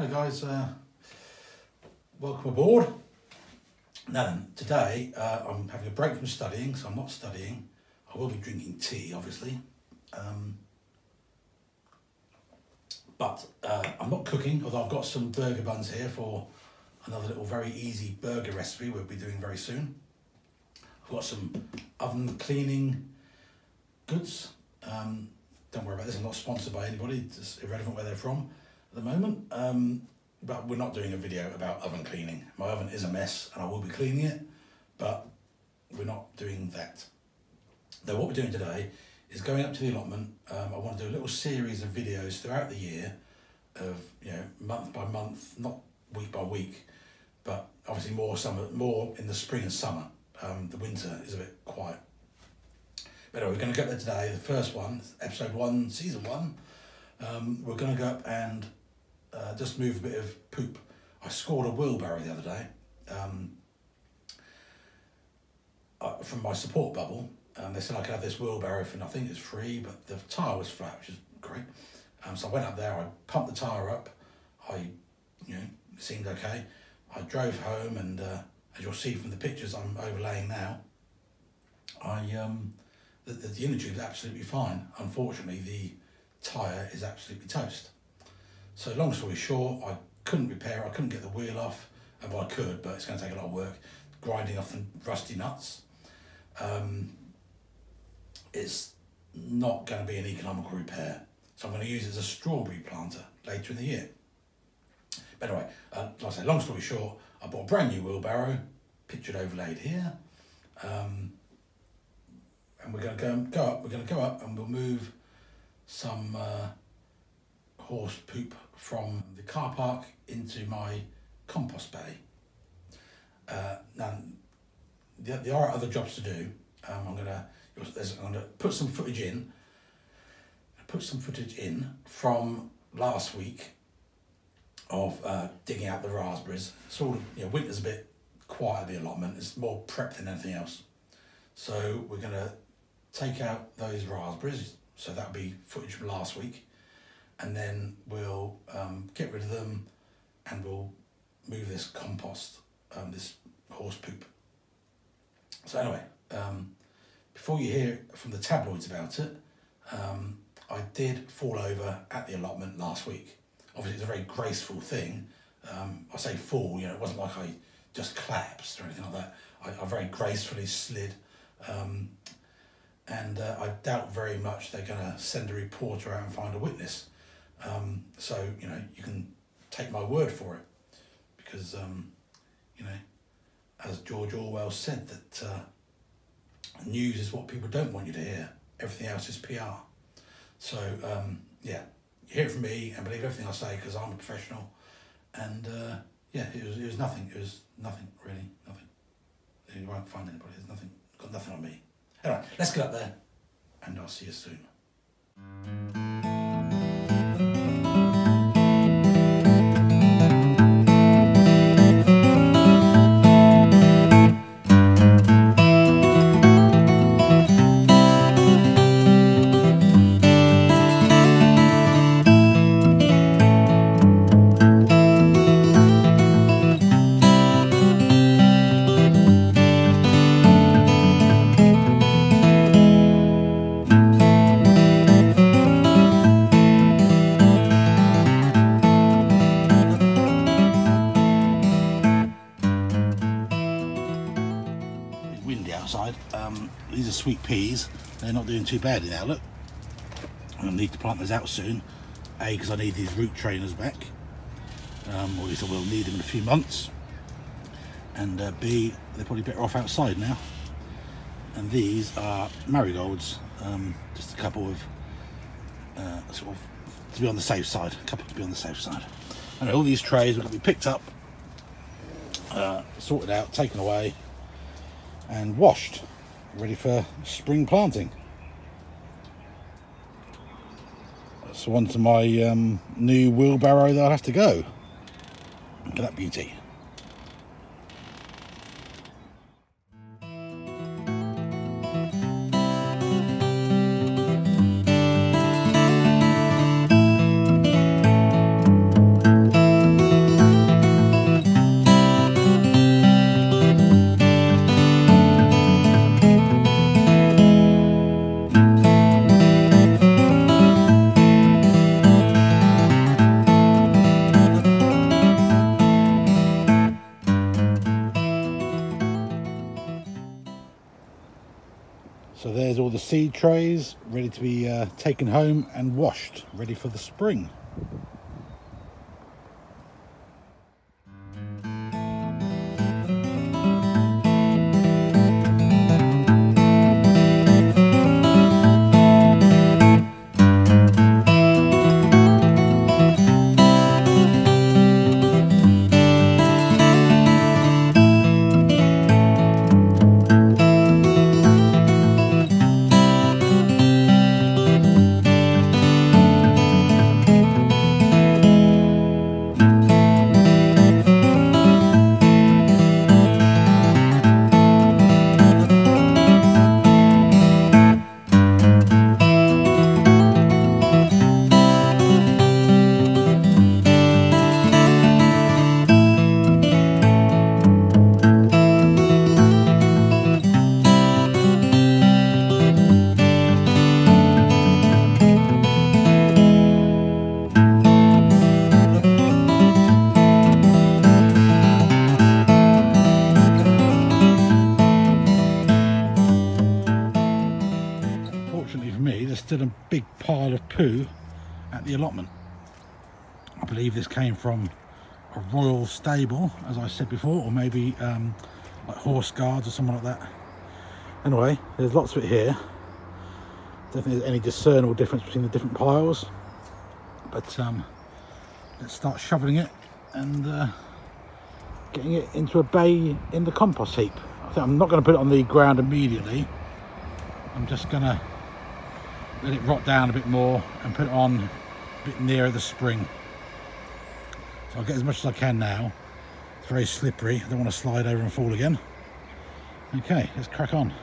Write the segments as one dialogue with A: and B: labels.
A: Hello guys, welcome aboard. Now then, today I'm having a break from studying, so I'm not studying. I will be drinking tea, obviously. But I'm not cooking, although I've got some burger buns here for another little very easy burger recipe we'll be doing very soon. I've got some oven cleaning goods. Don't worry about this, I'm not sponsored by anybody, it's irrelevant where they're from at the moment. But we're not doing a video about oven cleaning. My oven is a mess and I will be cleaning it, but we're not doing that. Though what we're doing today is going up to the allotment. I want to do a little series of videos throughout the year of, you know, month by month, not week by week, but obviously more in the spring and summer. The winter is a bit quiet. But anyway, we're going to go there today. The first one, episode 1, season 1. We're going to go up and just move a bit of poop. I scored a wheelbarrow the other day from my support bubble. They said I could have this wheelbarrow for nothing, it's free, but the tyre was flat, which is great. So I went up there, I pumped the tyre up, it seemed okay. I drove home and as you'll see from the pictures I'm overlaying now, the inner tube is absolutely fine. Unfortunately, the tyre is absolutely toast. So long story short, I couldn't repair it, I couldn't get the wheel off, well I could, but it's going to take a lot of work, grinding off the rusty nuts. It's not going to be an economical repair, so I'm going to use it as a strawberry planter later in the year. But anyway, like I say, long story short, I bought a brand new wheelbarrow, pictured overlaid here, and we're going to go up. We're going to go up and we'll move some horse poop from the car park into my compost bay. Now, there are other jobs to do. I'm going to put some footage in. From last week of digging out the raspberries. Sort of, winter's a bit quiet at the allotment. It's more prep than anything else. So we're going to take out those raspberries. So that'll be footage from last week. And then we'll get rid of them and we'll move this compost, this horse poop. So anyway, before you hear from the tabloids about it, I did fall over at the allotment last week. Obviously it's a very graceful thing. I say fall, it wasn't like I just collapsed or anything like that. I very gracefully slid. And I doubt very much they're going to send a reporter out and find a witness. So, you can take my word for it. Because, as George Orwell said, that news is what people don't want you to hear. Everything else is PR. So, yeah, you hear it from me and believe everything I say because I'm a professional. And, yeah, it was nothing. It was nothing, really, nothing. You won't find anybody. There's nothing, got nothing on me. Anyway, let's get up there and I'll see you soon. Outside. These are sweet peas. They're not doing too badly now, look. I'm going to need to plant those out soon. A, because I need these root trainers back. Or at least I will need them in a few months. And B, they're probably better off outside now. And these are marigolds. Just a couple of, sort of, to be on the safe side. A couple to be on the safe side. And all these trays are going to be picked up, sorted out, taken away, and washed, ready for spring planting. So onto my new wheelbarrow that I'll have to go. Look at that beauty. the seed trays ready to be taken home and washed, ready for the spring. Still a big pile of poo at the allotment. I believe this came from a royal stable, as I said before, or maybe like horse guards or something like that. Anyway, there's lots of it here. Don't think there's any discernible difference between the different piles, but let's start shoveling it and getting it into a bay in the compost heap. I think I'm not going to put it on the ground immediately. I'm just going to let it rot down a bit more and put it on a bit nearer the spring. So I'll get as much as I can now. It's very slippery, I don't want to slide over and fall again. Okay, let's crack on.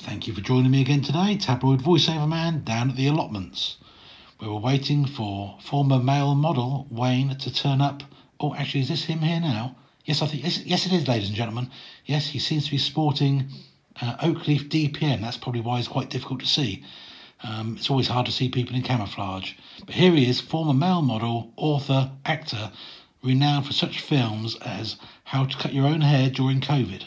A: Thank you for joining me again today, tabloid voiceover man down at the allotments. We were waiting for former male model Wayne to turn up. Oh, actually, is this him here now? Yes, I think yes, it is, ladies and gentlemen. Yes, he seems to be sporting Oakleaf DPN. That's probably why it's quite difficult to see. It's always hard to see people in camouflage. But here he is, former male model, author, actor, renowned for such films as How to Cut Your Own Hair During COVID.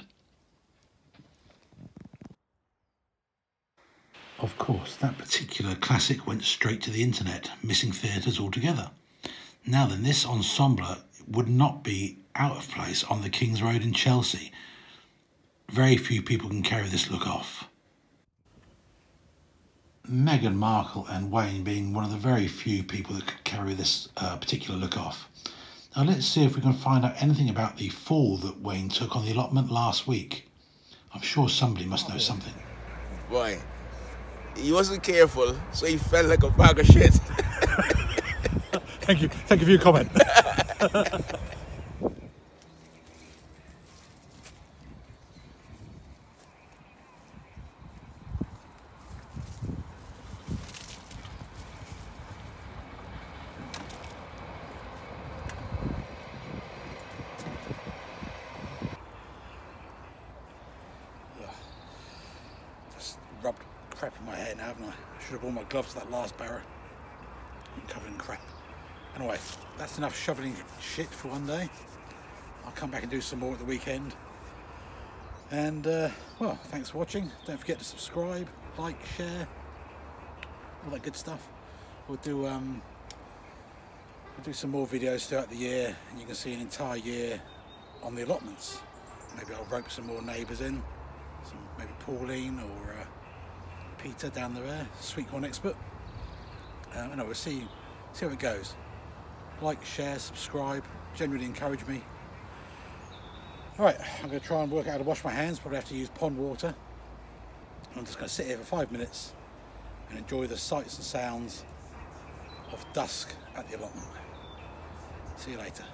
A: Of course, that particular classic went straight to the internet, missing theatres altogether. Now then, this ensemble would not be out of place on the King's Road in Chelsea. Very few people can carry this look off. Meghan Markle and Wayne being one of the very few people that could carry this particular look off. Now let's see if we can find out anything about the fall that Wayne took on the allotment last week. I'm sure somebody must know something.
B: Boy, he wasn't careful, so he felt like a bag of shit.
A: Thank you for your comment. Rubbed crap in my hair now, haven't I? I should have worn my gloves to that last barrow. I'm covered in crap. Anyway, that's enough shoveling shit for one day. I'll come back and do some more at the weekend. And, well, thanks for watching. Don't forget to subscribe, like, share, all that good stuff. We'll do some more videos throughout the year, and you can see an entire year on the allotments. Maybe I'll rope some more neighbours in, maybe Pauline or Peter down there, sweet corn expert. And we'll see how it goes. Like, share, subscribe, genuinely encourage me. Alright, I'm going to try and work out how to wash my hands, probably have to use pond water. I'm just going to sit here for 5 minutes and enjoy the sights and sounds of dusk at the allotment. See you later.